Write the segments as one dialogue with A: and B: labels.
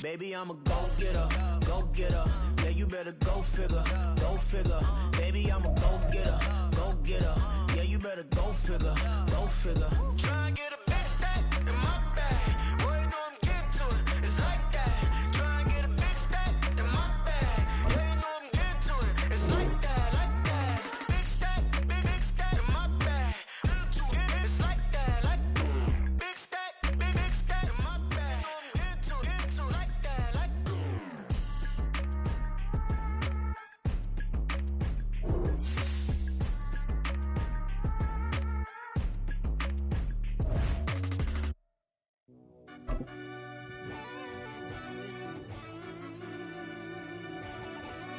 A: Baby, I'm a go-getter, go-getter. Yeah, you better go figure, go figure. Baby, I'm a go-getter, go-getter. Yeah, you better go figure, go figure. Try and get a big stack in my bag. Boy, you know I'm getting to it. It's like that. Try and get a big stack in my bag. Yeah, you know I'm getting to it. It's like that, like that. Big stack, big stack in my bag. It's like that, like big stack in my bag. You know I'm getting to it, like that, like.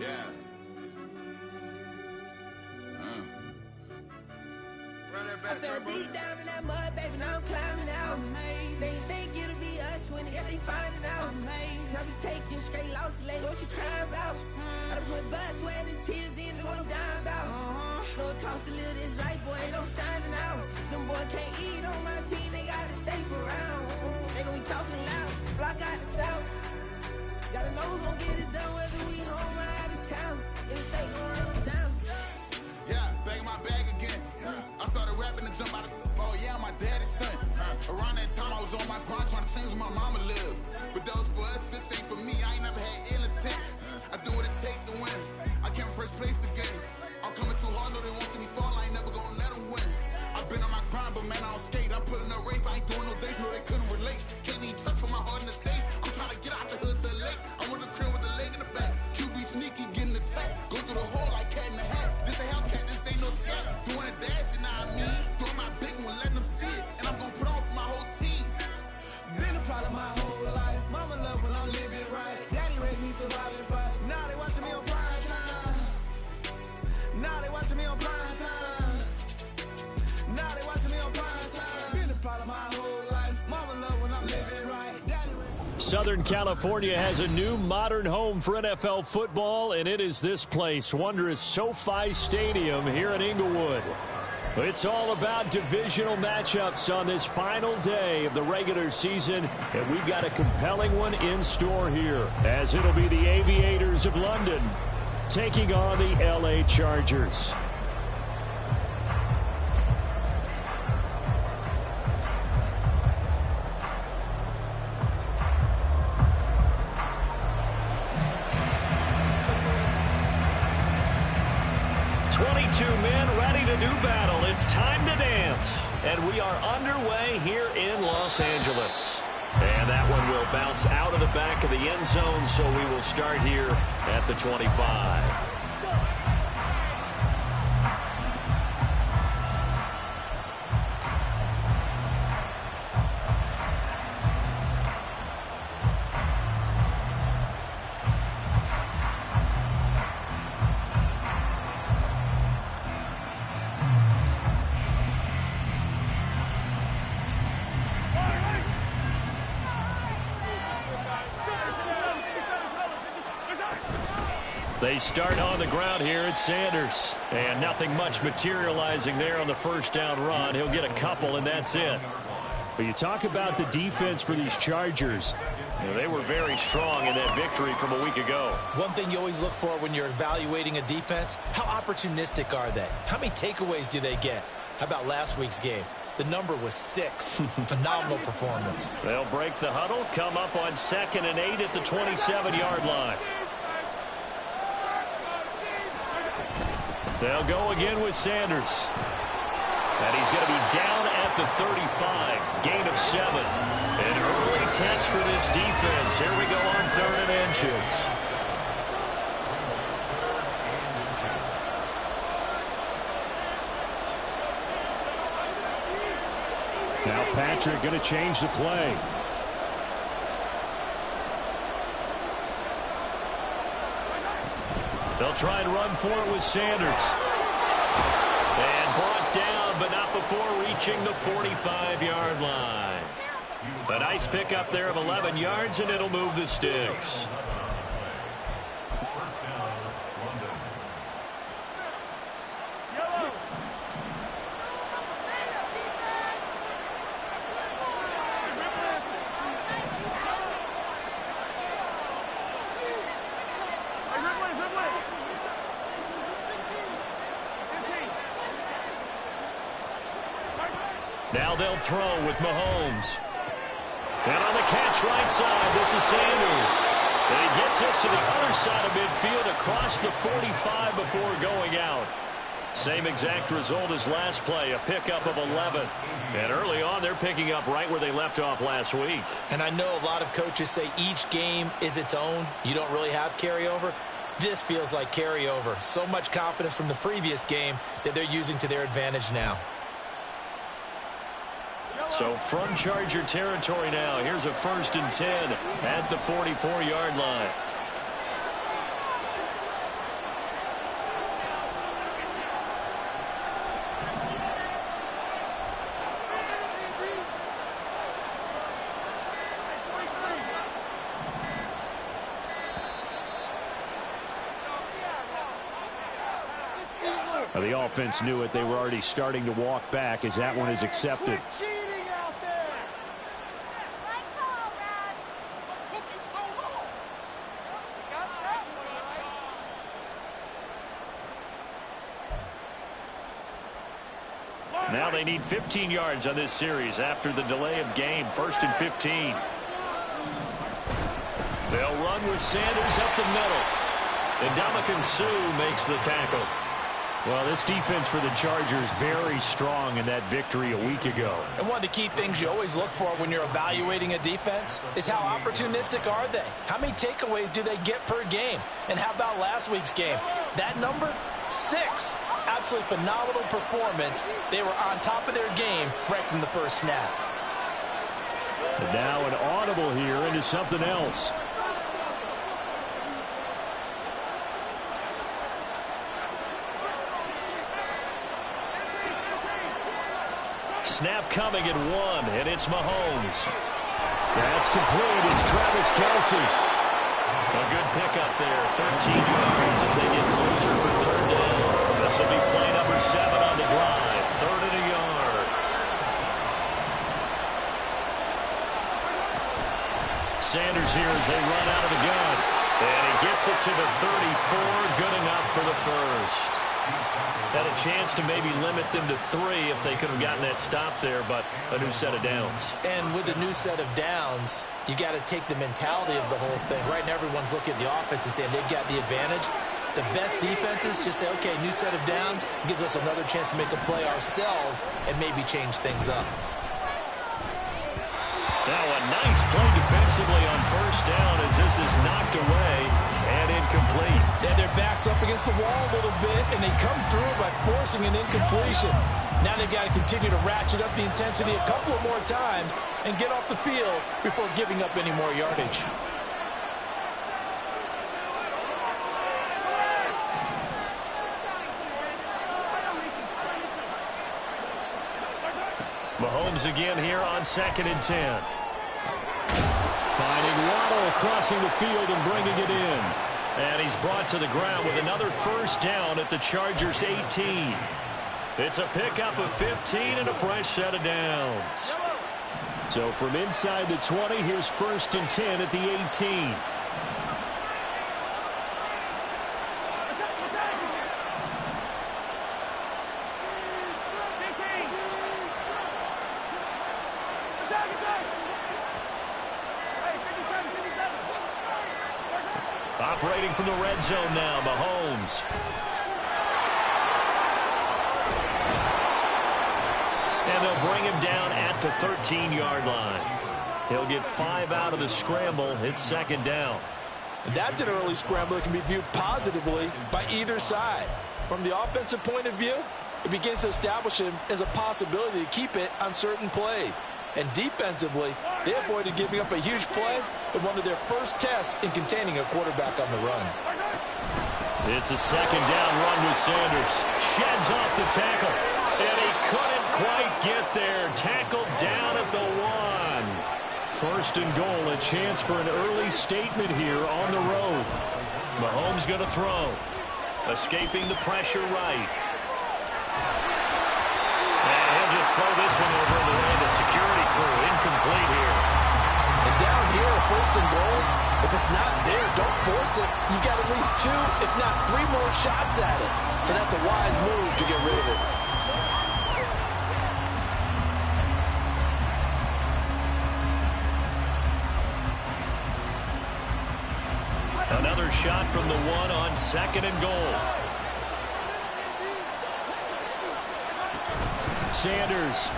B: Yeah. Run that back,
C: I fell
B: Turbo.
C: deep down in that mud, baby, now I'm climbing out. They think it'll be us when they finding out. I be taking straight losses, lady, what you crying about? I done put blood, sweat, and tears in, that's what I'm dying about. Know it costs to live this life, boy, ain't no signing out. Them boy can't eat on my team, they gotta stay for round. They gon' be talking loud, block out the south. Gotta know who gon' get it done, whether we home or out of town. In the state gon' run them down.
B: Yeah, back in my bag again. I started rapping to jump out of oh yeah, I'm my daddy's son. Around that time I was on my grind trying to change where my mama lived. But that was for us, this ain't for me. I ain't never had ill intent. I do what it take to win. I came first place again. I'm coming too hard, know they want to see me fall. I ain't never gonna let them win. I've been on my grind, but man, I don't skate. I'm putting up race, I ain't doing no dates, no they couldn't relate. Can't even touch with my heart in the safe. I'm trying to get out the hood to the lake. I'm with the crib with the leg in the back. QB sneaky, getting attacked. Go through the hole like cat in the hat. This a Hellcat, this ain't no scat. Doing a dash, you know what I mean? Doing my big one, letting them see it. And I'm gonna put on for my whole team.
C: Been a part of my whole life. Mama love when I'm living right. Daddy raised me surviving fight. Now they watching me on prime time. Now they watching me on prime time. Now they watching me on prime time. Been a part of my whole life. Mama love when I'm living right. Daddy raised.
D: Southern California has a new modern home for NFL football, and it is this place, wondrous SoFi Stadium here in Inglewood. It's all about divisional matchups on this final day of the regular season, and we've got a compelling one in store here, as it'll be the Aviators of London taking on the LA Chargers. It's time to dance, and we are underway here in Los Angeles. And that one will bounce out of the back of the end zone, so we will start here at the 25. They start on the ground here at Sanders. And nothing much materializing there on the first down run. He'll get a couple, and that's it. But you talk about the defense for these Chargers. You know, they were very strong in that victory from a week ago.
E: One thing you always look for when you're evaluating a defense, how opportunistic are they? How many takeaways do they get? How about last week's game? The number was 6. Phenomenal performance.
D: They'll break the huddle, come up on 2nd and 8 at the 27-yard line. They'll go again with Sanders. And he's going to be down at the 35. Gain of 7. An early test for this defense. Here we go on 3rd and inches. Now Patrick going to change the play. They'll try and run for it with Sanders. And brought down, but not before reaching the 45-yard line. A nice pickup there of 11 yards, and it'll move the sticks. Now they'll throw with Mahomes. And on the catch right side, this is Sanders. And he gets us to the other side of midfield across the 45 before going out. Same exact result as last play, a pickup of 11. And early on, they're picking up right where they left off last week.
E: And I know a lot of coaches say each game is its own. You don't really have carryover. This feels like carryover. So much confidence from the previous game that they're using to their advantage now.
D: So from Charger territory now, here's a 1st and 10 at the 44-yard line. The offense knew it. They were already starting to walk back as that one is accepted. Now they need 15 yards on this series after the delay of game. 1st and 15. They'll run with Sanders up the middle. And Ndamukong Suh makes the tackle. Well, this defense for the Chargers very strong in that victory a week ago.
E: And one of the key things you always look for when you're evaluating a defense is how opportunistic are they? How many takeaways do they get per game? And how about last week's game? That number, 6. Absolutely phenomenal performance. They were on top of their game right from the first snap.
D: And now an audible here into something else. Snap coming at 1, and it's Mahomes. That's complete. It's Travis Kelce. A good pickup there. 13 yards as they get closer for 3rd down. This will be play number 7 on the drive. 3rd and a yard. Sanders here as they run out of the gun. And he gets it to the 34. Good enough for the first. Had a chance to maybe limit them to 3 if they could have gotten that stop there, but a new set of downs.
E: And with a new set of downs, you got to take the mentality of the whole thing. Right now, everyone's looking at the offense and saying they've got the advantage. The best defenses just say, okay, new set of downs, gives us another chance to make a play ourselves and maybe change things up.
D: Now a nice play defensively on 1st down as this is knocked away and incomplete.
E: And their back's up against the wall a little bit, and they come through by forcing an incompletion. Now they've got to continue to ratchet up the intensity a couple of more times and get off the field before giving up any more yardage.
D: Mahomes again here on 2nd and 10. Finding Waddle crossing the field and bringing it in. And he's brought to the ground with another 1st down at the Chargers 18. It's a pickup of 15 and a fresh set of downs. So from inside the 20, here's 1st and 10 at the 18. Operating from the red zone now, Mahomes. And they'll bring him down at the 13-yard line. He'll get 5 out of the scramble. It's 2nd down.
E: That's an early scramble that can be viewed positively by either side. From the offensive point of view, it begins to establish him as a possibility to keep it on certain plays. And defensively, they avoided giving up a huge play in one of their first tests in containing a quarterback on the run.
D: It's a 2nd down run with Sanders. Sheds off the tackle. And he couldn't quite get there. Tackled down at the 1. 1st and goal, a chance for an early statement here on the road. Mahomes going to throw. Escaping the pressure right. And he'll just throw this one over the way of the security crew. Incomplete here.
E: And down here, 1st and goal, if it's not there, don't force it. You got at least 2, if not 3 more shots at it. So that's a wise move to get rid of it.
D: shot from the 1 on 2nd and goal. Sanders.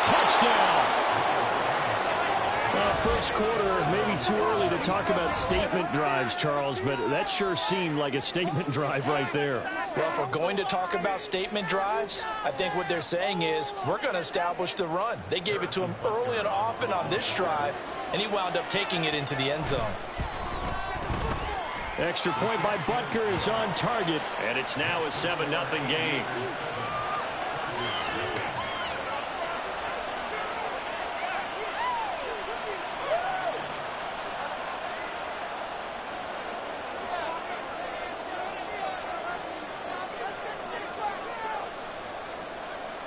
D: Touchdown. First quarter, maybe too early to talk about statement drives, Charles, but that sure seemed like a statement drive right there.
E: Well, if we're going to talk about statement drives, I think what they're saying is we're going to establish the run. They gave it to him early and often on this drive, and he wound up taking it into the end zone.
D: Extra point by Butker is on target, and it's now a 7-0 game.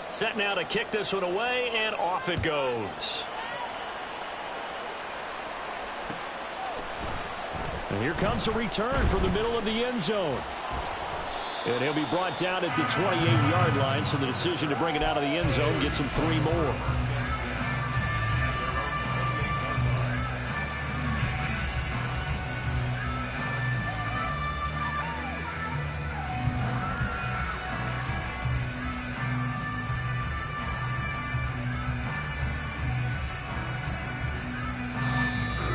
D: Set now to kick this one away, and off it goes. And here comes a return from the middle of the end zone. And he'll be brought down at the 28-yard line, so the decision to bring it out of the end zone gets him 3 more.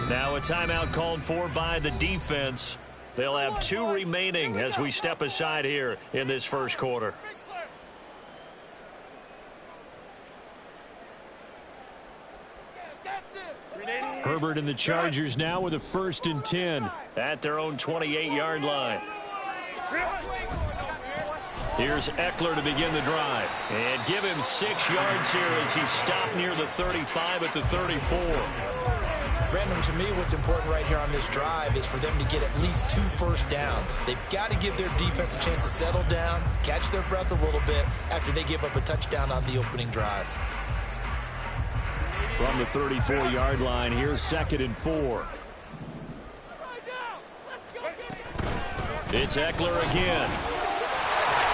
D: Now a timeout called for by the defense. They'll have 2 remaining as we step aside here in this first quarter. Herbert and the Chargers now with a 1st and 10 at their own 28-yard line. Here's Eckler to begin the drive. And give him 6 yards here as he stopped near the 35 at the 34.
E: Brandon, to me, what's important right here on this drive is for them to get at least 2 first downs. They've got to give their defense a chance to settle down, catch their breath a little bit after they give up a touchdown on the opening drive.
D: From the 34-yard line, here's 2nd and 4. It's Eckler again.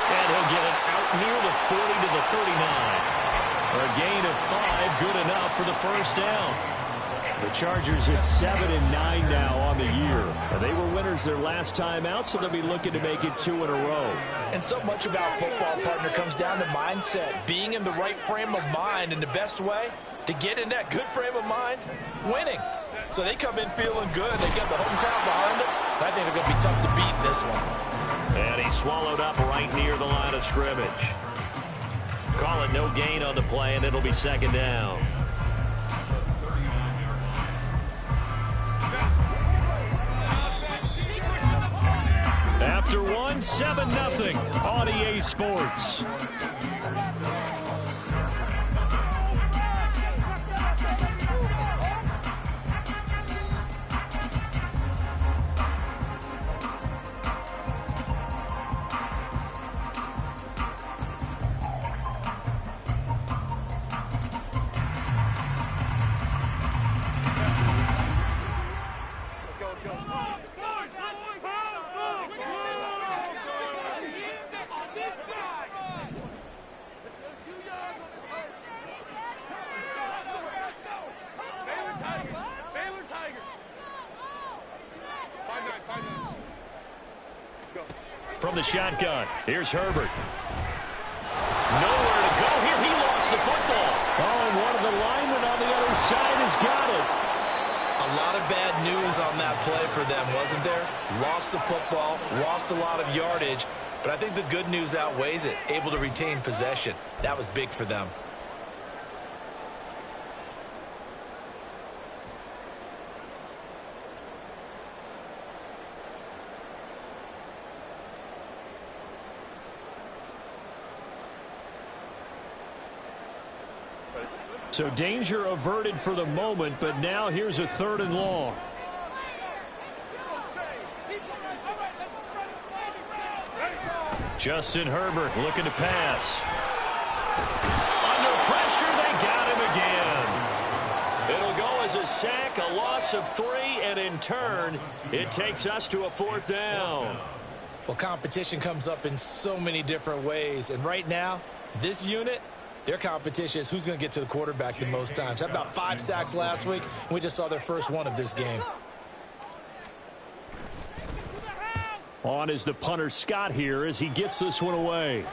D: And he'll get it out near the 40 to the 39. A gain of 5, good enough for the first down. The Chargers at 7-9 now on the year. They were winners their last time out, so they'll be looking to make it 2 in a row.
E: And so much about football, partner, comes down to mindset. Being in the right frame of mind, and the best way to get in that good frame of mind, winning. So they come in feeling good. They got the home crowd behind them. I think they're going to be tough to beat in this one.
D: And he swallowed up right near the line of scrimmage. Call it no gain on the play, and it'll be 2nd down. After 1, 7-0 on EA Sports. From the shotgun, here's Herbert. Nowhere to go here. He lost the football. Oh, and one of the linemen on the other side has got it.
E: A lot of bad news on that play for them, wasn't there? Lost the football, lost a lot of yardage, but I think the good news outweighs it. Able to retain possession. That was big for them.
D: So danger averted for the moment, but now here's a 3rd and long. Justin Herbert looking to pass. Under pressure, they got him again. It'll go as a sack, a loss of 3, and in turn, it takes us to a 4th down.
E: Well, competition comes up in so many different ways, and right now, this unit, their competition is who's going to get to the quarterback the most times. Had about 5 sacks last week, and we just saw their first one of this game.
D: On is the punter Scott here as he gets this one away.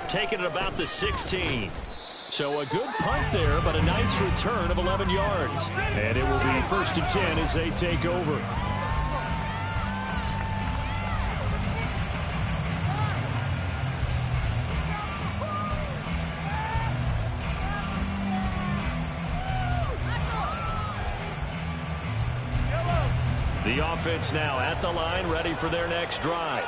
D: Taking it about the 16. So a good punt there, but a nice return of 11 yards. And it will be 1st and 10 as they take over. The offense now at the line, ready for their next drive.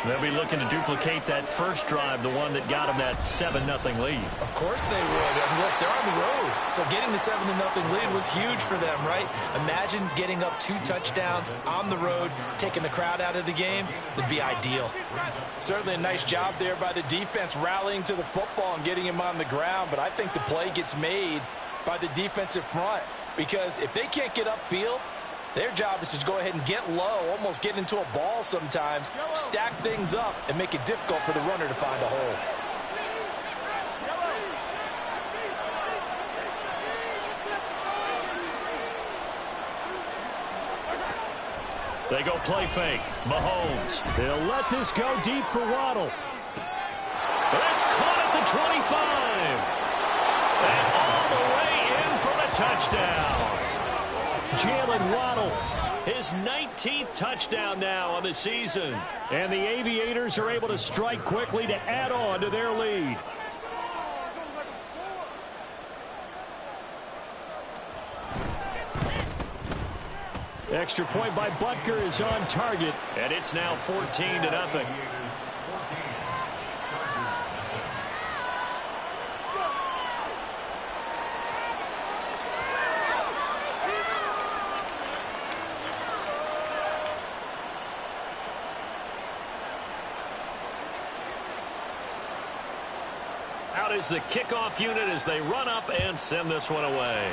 D: They'll be looking to duplicate that first drive, the one that got them that 7-0 lead.
E: Of course they would. I mean, look, they're on the road. So getting the 7-0 lead was huge for them, right? Imagine getting up 2 touchdowns on the road, taking the crowd out of the game. That'd be ideal. Certainly a nice job there by the defense, rallying to the football and getting him on the ground. But I think the play gets made by the defensive front, because if they can't get upfield, their job is to go ahead and get low, almost get into a ball sometimes, stack things up, and make it difficult for the runner to find a hole.
D: They go play fake. Mahomes. They'll let this go deep for Waddle. That's caught at the 25. And all the way in for the touchdown. Jalen Waddle, his 19th touchdown now on the season. And the Aviators are able to strike quickly to add on to their lead. Extra point by Butker is on target, and it's now 14-0. Out is the kickoff unit as they run up and send this one away.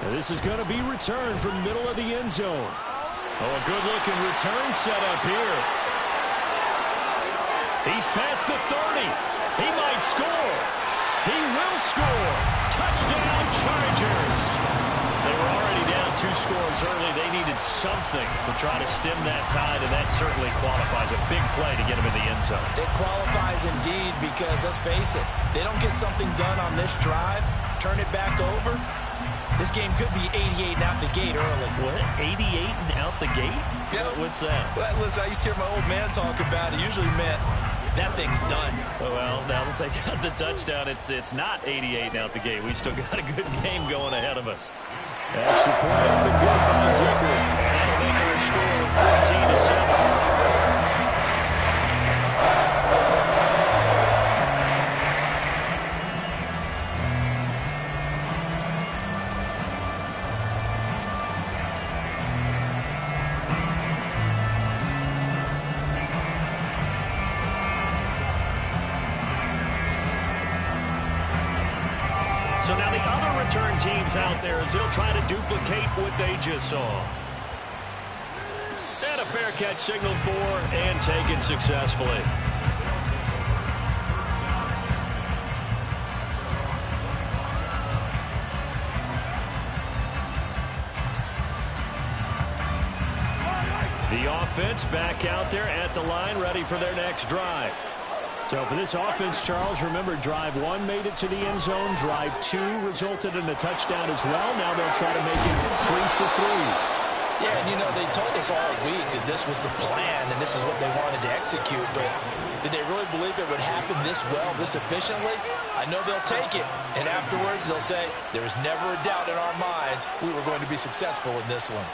D: And this is going to be returned from the middle of the end zone. Oh, a good-looking return set up here. He's past the 30. He might score. He will score. Touchdown, Chargers. They were already down 2 scores early. They needed something to try to stem that tide, and that certainly qualifies. A big play to get them in the end zone.
E: It qualifies indeed, because let's face it, they don't get something done on this drive, turn it back over, this game could be 88 and out the gate early.
D: What? 88 and out the gate?
E: Yeah.
D: What's that?
E: Well, listen, I used to hear my old man talk about it. Usually meant that thing's done.
D: Well, now that they got the touchdown, it's not 88 and out the gate. We still got a good game going ahead of us. Extra point up and good by Dicker. And that'll make her score 14-7. So now the other return teams out there as they'll try to duplicate what they just saw. And a fair catch signaled for and taken successfully. The offense back out there at the line, ready for their next drive. So for this offense, Charles, remember, drive 1 made it to the end zone. Drive 2 resulted in a touchdown as well. Now they'll try to make it 3 for 3.
E: Yeah, and you know, they told us all week that this was the plan and this is what they wanted to execute, but did they really believe it would happen this well, this efficiently? I know they'll take it, and afterwards they'll say, there was never a doubt in our minds we were going to be successful in this one.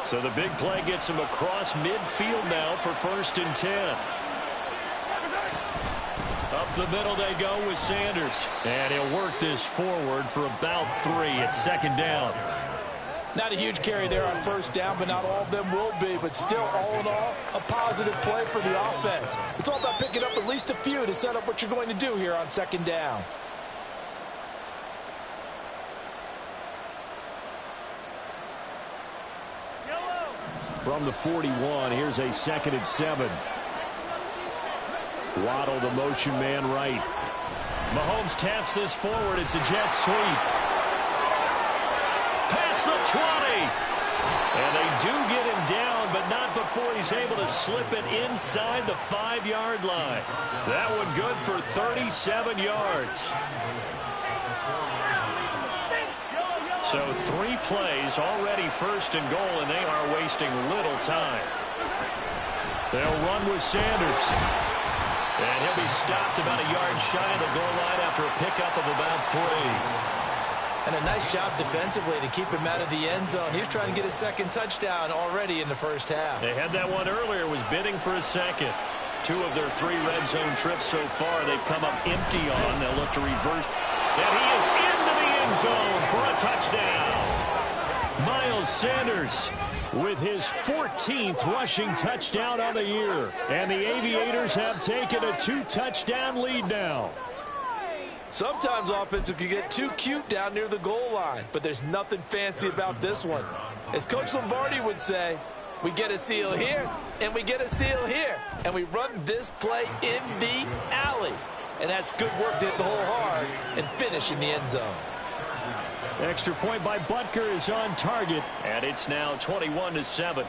D: So the big play gets him across midfield now for 1st and 10. Up the middle they go with Sanders. And he'll work this forward for about 3 at 2nd down.
E: Not a huge carry there on 1st down, but not all of them will be. But still, all in all, a positive play for the offense. It's all about picking up at least a few to set up what you're going to do here on 2nd down.
D: From the 41, here's a 2nd and 7. Waddle, the motion man right. Mahomes taps this forward. It's a jet sweep. Past the 20. And they do get him down, but not before he's able to slip it inside the 5-yard line. That one good for 37 yards. So 3 plays, already first and goal, and they are wasting little time. They'll run with Sanders. And he'll be stopped about a yard shy of the goal line after a pickup of about 3.
E: And a nice job defensively to keep him out of the end zone. He was trying to get his second touchdown already in the first half.
D: They had that one earlier, was bidding for a second. 2 of their 3 red zone trips so far, they've come up empty on. They'll look to reverse. And he is into the end zone for a touchdown. Miles Sanders with his 14th rushing touchdown on the year. And the Aviators have taken a 2-touchdown lead now.
E: Sometimes offenses can get too cute down near the goal line, but there's nothing fancy about this one. As Coach Lombardi would say, we get a seal here, and we get a seal here, and we run this play in the alley. And that's good work to hit the hole hard and finish in the end zone.
D: Extra point by Butker is on target, and it's now 21-7.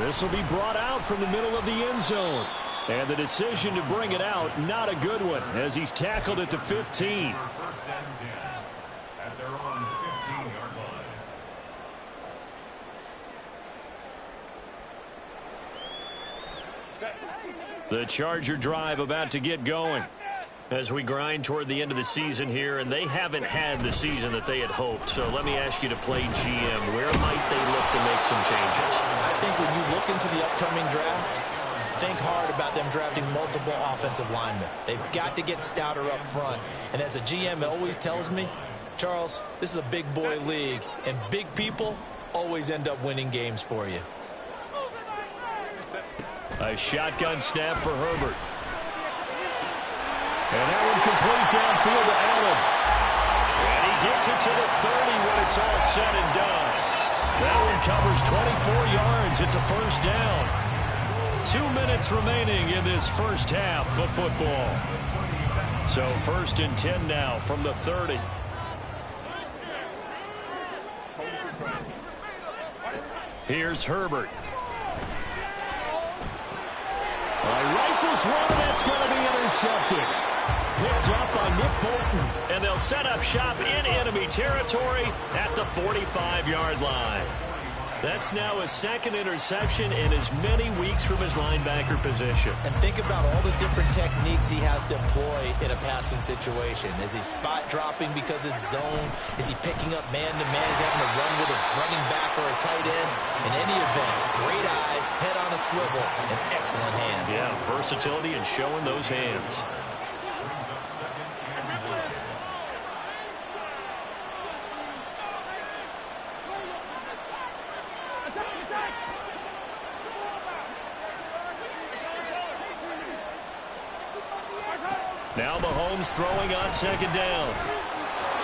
D: This will be brought out from the middle of the end zone. And the decision to bring it out, not a good one, as he's tackled at the 15. The Charger drive about to get going as we grind toward the end of the season here, and they haven't had the season that they had hoped. So let me ask you to play GM. Where might they look to make some changes?
E: I think when you look into the upcoming draft, think hard about them drafting multiple offensive linemen. They've got to get stouter up front. And as a GM always tells me, Charles, this is a big boy league, and big people always end up winning games for you.
D: A shotgun snap for Herbert. And that one complete downfield to Allen. And he gets it to the 30 when it's all said and done. That one covers 24 yards. It's a first down. 2 minutes remaining in this first half of football. So 1st and 10 now from the 30. Here's Herbert. Rifles one, that's going to be intercepted. Picked up by Nick Bolton. And they'll set up shop in enemy territory at the 45-yard line. That's now his 2nd interception in as many weeks from his linebacker position.
E: And think about all the different techniques he has to employ in a passing situation. Is he spot dropping because it's zone? Is he picking up man-to-man? Is he having to run with a running back or a tight end? In any event, great eyes, head on a swivel, and excellent hands.
D: Yeah, versatility and showing those hands. Now Mahomes throwing on 2nd down.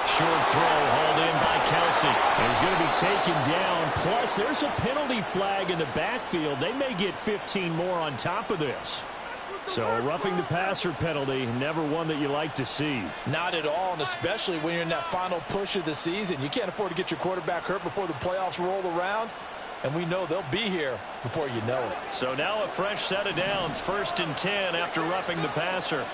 D: Short throw hauled in by Kelsey. And he's going to be taken down. Plus, there's a penalty flag in the backfield. They may get 15 more on top of this. So a roughing the passer penalty, never one that you like to see.
E: Not at all, and especially when you're in that final push of the season. You can't afford to get your quarterback hurt before the playoffs roll around. And we know they'll be here before you know it.
D: So now a fresh set of downs. 1st and 10 after roughing the passer.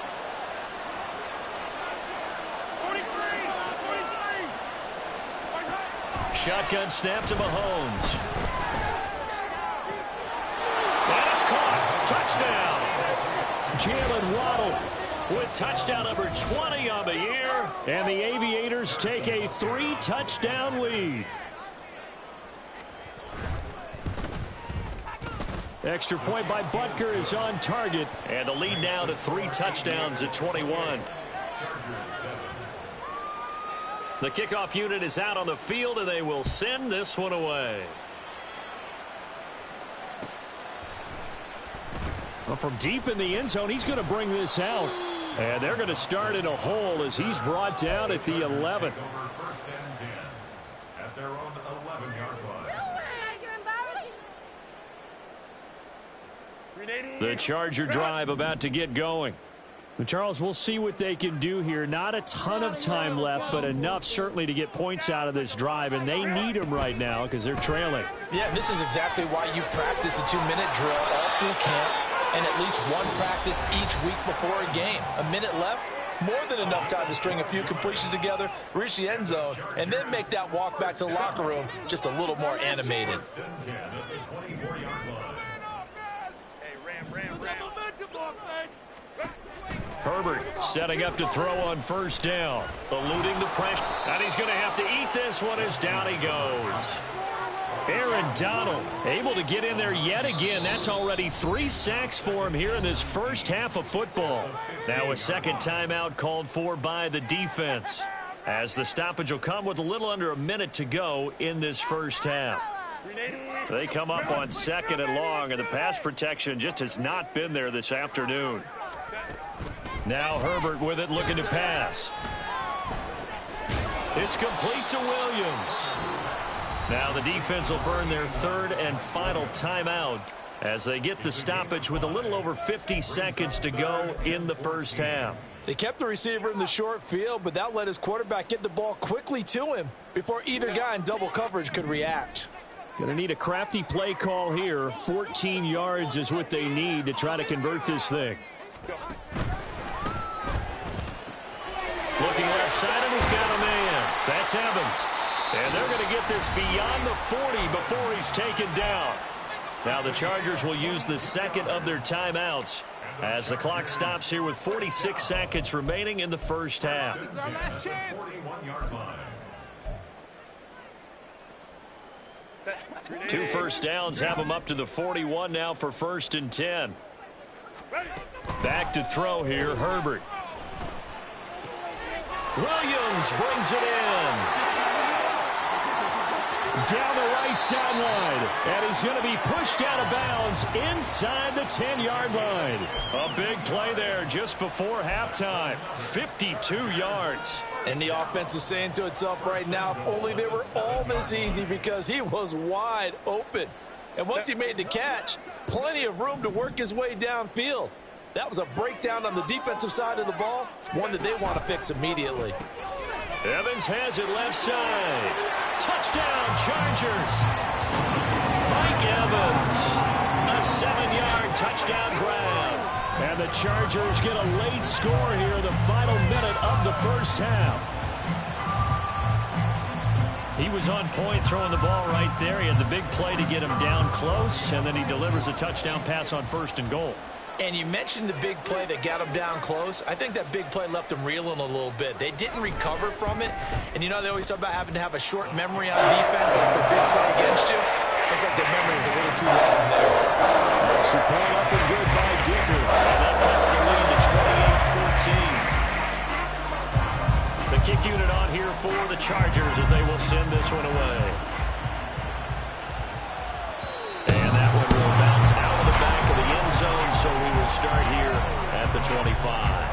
D: Shotgun snap to Mahomes. And it's caught. Touchdown. Jalen Waddle with touchdown number 20 on the year. And the Aviators take a 3-touchdown lead. Extra point by Butker is on target. And the lead now to 3 touchdowns at 21. The kickoff unit is out on the field, and they will send this one away. Well, from deep in the end zone, he's going to bring this out. And they're going to start in a hole as he's brought down at the 11. The Charger drive about to get going.
F: Charles, we'll see what they can do here. Not a ton of time left, but enough certainly to get points out of this drive, and they need them right now because they're trailing.
E: Yeah, this is exactly why you practice a 2-minute drill all through camp and at least one practice each week before a game. A minute left, more than enough time to string a few completions together, reach the end zone, and then make that walk back to the locker room just a little more animated.
D: Herbert setting up to throw on first down, eluding the pressure. And he's going to have to eat this one as down he goes. Aaron Donald able to get in there yet again. That's already 3 sacks for him here in this first half of football. Now a second timeout called for by the defense, as the stoppage will come with a little under a minute to go in this first half. They come up on 2nd and long, and the pass protection just has not been there this afternoon. Now Herbert with it, looking to pass. It's complete to Williams. Now the defense will burn their 3rd and final timeout as they get the stoppage with a little over 50 seconds to go in the first half.
E: They kept the receiver in the short field, but that let his quarterback get the ball quickly to him before either guy in double coverage could react.
F: Going to need a crafty play call here. 14 yards is what they need to try to convert this thing.
D: Looking left side, and he's got a man. That's Evans. And they're going to get this beyond the 40 before he's taken down. Now the Chargers will use the second of their timeouts as the clock stops here with 46 seconds remaining in the first half.
C: This is our last chance.
D: 2 first downs have them up to the 41 now for 1st and 10. Back to throw here, Herbert. Williams brings it in.
F: Down the right sideline, and he's going to be pushed out of bounds inside the 10-yard line.
D: A big play there just before halftime. 52 yards.
E: And the offense is saying to itself right now, if only they were all this easy, because he was wide open. And once he made the catch, plenty of room to work his way downfield. That was a breakdown on the defensive side of the ball, one that they want to fix immediately.
D: Evans has it left side. Touchdown, Chargers. Mike Evans, a 7-yard touchdown grab.
F: And the Chargers get a late score here in the final minute of the first half.
D: He was on point throwing the ball right there. He had the big play to get him down close, and then he delivers a touchdown pass on 1st and goal.
E: And you mentioned the big play that got him down close. I think that big play left him reeling a little bit. They didn't recover from it. And you know, they always talk about having to have a short memory on defense after a big play against you. Looks like the memory is a little too long there.
D: Extra point up and good by Dicker. And that cuts the lead to 28-14. The kick unit on here for the Chargers as they will send this one away. And that one will bounce out of the back of the end zone, so we will start here at the 25.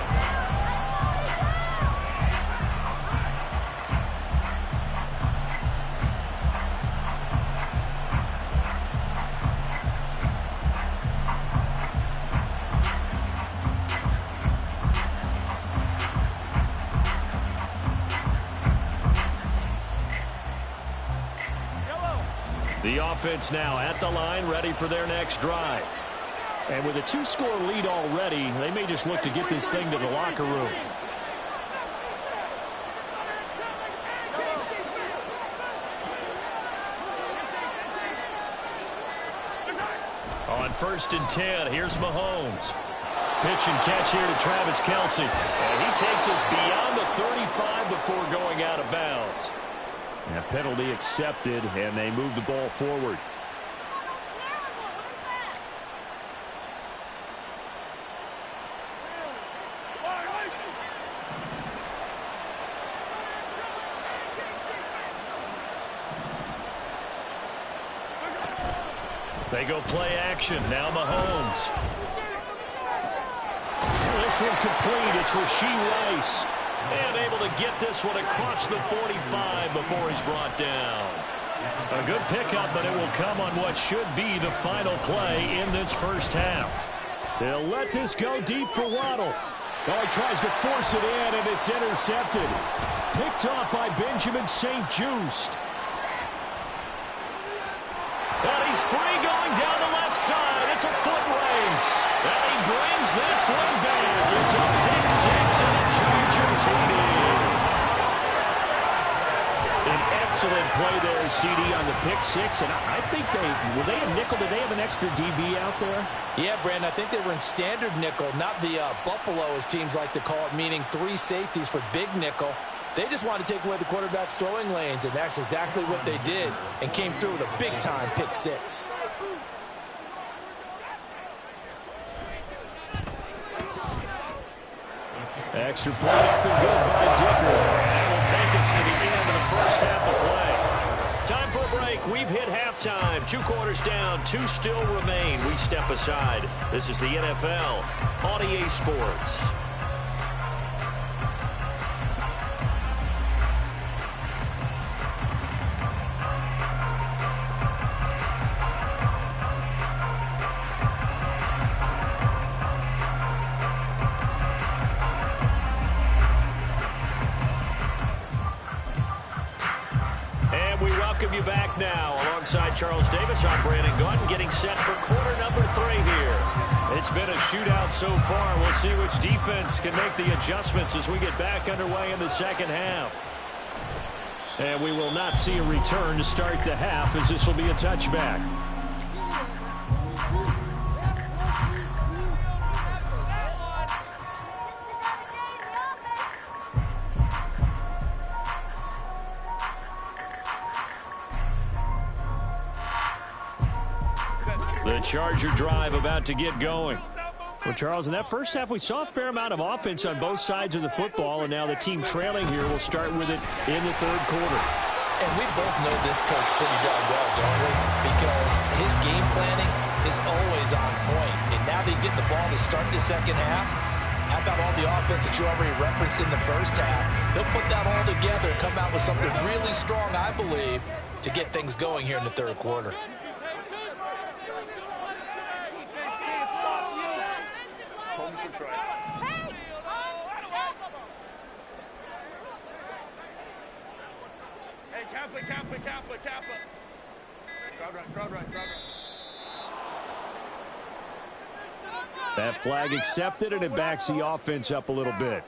D: The offense now at the line, ready for their next drive.
F: And with a 2-score lead already, they may just look to get this thing to the locker room.
D: On 1st and 10, here's Mahomes. Pitch and catch here to Travis Kelce. And he takes us beyond the 35 before going out of bounds.
F: And a penalty accepted, and they move the ball forward.
D: They go play action. Now Mahomes.
F: This one complete. It's Rashee Rice.
D: And able to get this one across the 45 before he's brought down. A good pickup, but it will come on what should be the final play in this first half. They'll let this go deep for Waddle. Oh, he tries to force it in, and it's intercepted. Picked off by Benjamin St-Juste. And he's free going down the left side. It's a foot race. And he brings this one back. It's a pick six and a Charger TD. An excellent play there, CD, on the pick six. And I think were they a nickel? Did they have an extra DB out there?
E: Yeah, Brandon, I think they were in standard nickel, not the Buffalo, as teams like to call it, meaning 3 safeties for big nickel. They just wanted to take away the quarterback's throwing lanes, and that's exactly what they did, and came through with a big-time pick six.
D: Extra point up and good by Dicker. And will take us to the end of the first half of play. Time for a break. We've hit halftime. 2 quarters down. 2 still remain. We step aside. This is the NFL on EA Sports. Welcome you back now. Alongside Charles Davis, I'm Brandon Gaudin, getting set for quarter number 3 here. It's been a shootout so far. We'll see which defense can make the adjustments as we get back underway in the second half. And we will not see a return to start the half, as this will be a touchback. The Charger drive about to get going. Well, Charles, in that first half, we saw a fair amount of offense on both sides of the football, and now the team trailing here will start with it in the third quarter.
E: And we both know this coach pretty darn well, don't we? Because his game planning is always on point. And now that he's getting the ball to start the second half, how about all the offense that you already referenced in the first half? He'll put that all together and come out with something really strong, I believe, to get things going here in the third quarter.
D: That flag accepted, and it backs the offense up a little bit.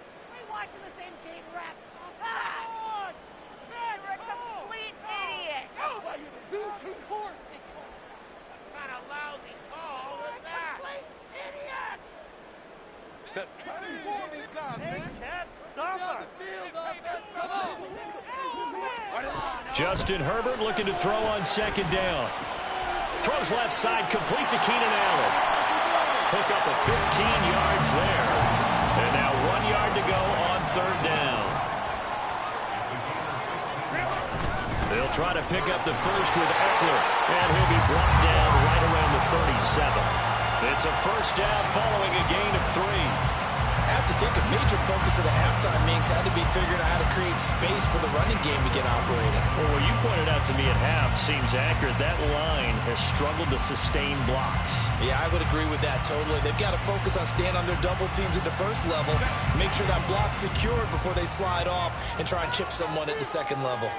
D: Justin Herbert looking to throw on second down. Throws left side, complete to Keenan Allen. Pick up a 15 yards there. And now 1 yard to go on third down. They'll try to pick up the first with Eckler. And he'll be brought down right around the 37. It's a first down following a gain of 3.
E: I have to think a major focus of the halftime meetings had to be figuring out how to create space for the running game to get operating.
D: Well, what you pointed out to me at half seems accurate. That line has struggled to sustain blocks.
E: Yeah, I would agree with that totally. They've got to focus on staying on their double teams at the first level, make sure that block's secured before they slide off and try and chip someone at the second level.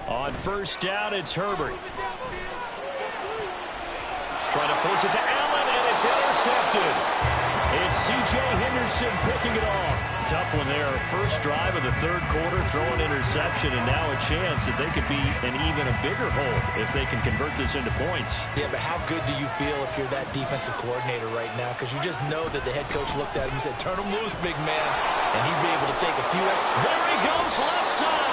D: On first down, it's Herbert. Trying to force it to Allen, and it's intercepted. It's C.J. Henderson picking it off. Tough one there. First drive of the third quarter, throwing interception, and now a chance that they could be in even a bigger hole if they can convert this into points.
E: Yeah, but how good do you feel if you're that defensive coordinator right now? Because you just know that the head coach looked at him and said, turn him loose, big man. And he'd be able to take a few.
D: There he goes, left side.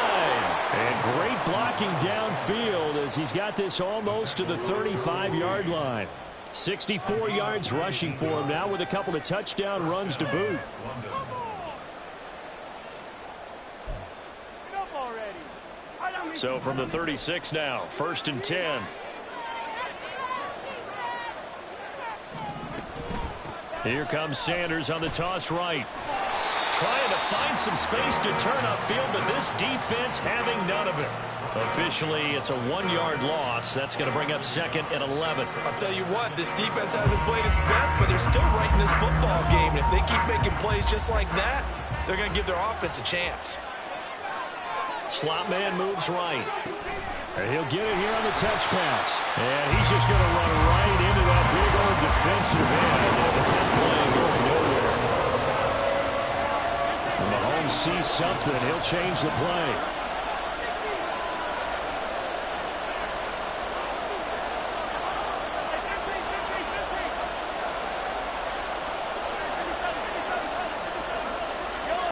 D: And great blocking downfield as he's got this almost to the 35-yard line. 64 yards rushing for him now with a couple of touchdown runs to boot. So from the 36 now, 1st and 10. Here comes Sanders on the toss right. Trying to find some space to turn upfield, but this defense having none of it. Officially, it's a 1-yard loss. That's going to bring up second and 11.
E: I'll tell you what, this defense hasn't played its best, but they're still right in this football game. And if they keep making plays just like that, they're going to give their offense a chance.
D: Slot man moves right. And he'll get it here on the touch pass. And he's just going to run right into that big old defensive end. That play going nowhere. When Mahomes sees something, he'll change the play.